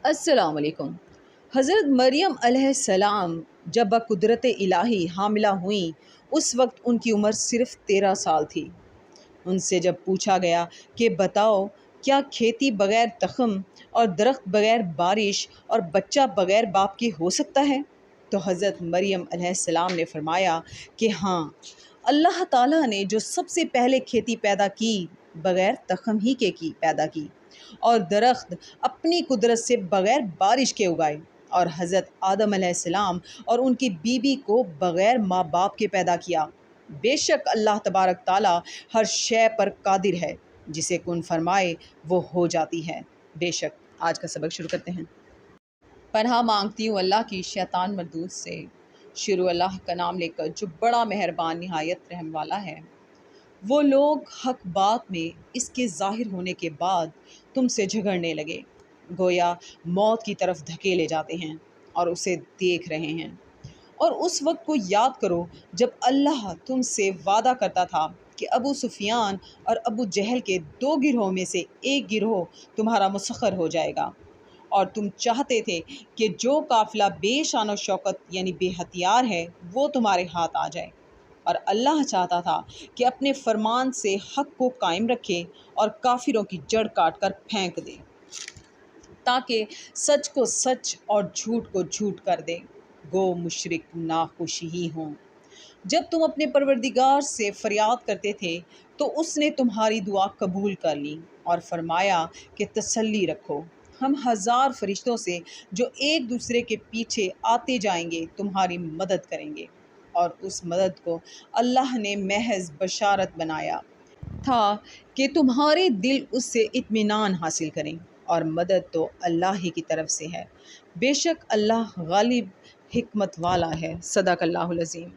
السلام علیکم۔ حضرت مریم علیہ السلام جب بقدرت الہی حاملہ ہوئیں اس وقت ان کی عمر صرف 13 سال تھی۔ ان سے جب پوچھا گیا کہ بتاؤ کیا کھیتی بغیر تخم اور درخت بغیر بارش اور بچہ بغیر باپ کے ہو سکتا ہے، تو حضرت مریم علیہ السلام نے فرمایا کہ ہاں، اللہ تعالیٰ نے جو سب سے پہلے کھیتی پیدا کی بغیر تخم ہی کے کی پیدا کی، اور درخت اپنی قدرت سے بغیر بارش کے اگائے، اور حضرت آدم علیہ السلام اور ان کی بیوی کو بغیر ماں باپ کے پیدا کیا۔ بے شک اللہ تبارک تعالیٰ ہر شے پر قادر ہے، جسے کن فرمائے وہ ہو جاتی ہے۔ بے شک آج کا سبق شروع کرتے ہیں۔ پناہ مانگتی ہوں اللہ کی شیطان مردود سے۔ شروع اللہ کا نام لے کر جو بڑا مہربان نہایت رحم والا ہے۔ وہ لوگ حق بات میں اس کے ظاہر ہونے کے بعد تم سے جھگڑنے لگے، گویا موت کی طرف دھکیلے جاتے ہیں اور اسے دیکھ رہے ہیں۔ اور اس وقت کو یاد کرو جب اللہ تم سے وعدہ کرتا تھا کہ ابو سفیان اور ابو جہل کے 2 گروہوں میں سے ایک گروہ تمہارا مسخر ہو جائے گا، اور تم چاہتے تھے کہ جو قافلہ بے شان و شوکت یعنی بے ہتھیار ہے وہ تمہارے ہاتھ آ جائے، اور اللہ چاہتا تھا کہ اپنے فرمان سے حق کو قائم رکھے اور کافروں کی جڑ کاٹ کر پھینک دے، تاکہ سچ کو سچ اور جھوٹ کو جھوٹ کر دے، گو مشرک ناخوش ہی ہوں۔ جب تم اپنے پروردگار سے فریاد کرتے تھے تو اس نے تمہاری دعا قبول کر لی اور فرمایا کہ تسلی رکھو، ہم 1000 فرشتوں سے جو ایک دوسرے کے پیچھے آتے جائیں گے تمہاری مدد کریں گے۔ اور اس مدد کو اللہ نے محض بشارت بنایا تھا کہ تمہارے دل اس سے اطمینان حاصل کریں، اور مدد تو اللہ ہی کی طرف سے ہے۔ بے شک اللہ غالب حکمت والا ہے۔ صدق اللہ العظیم۔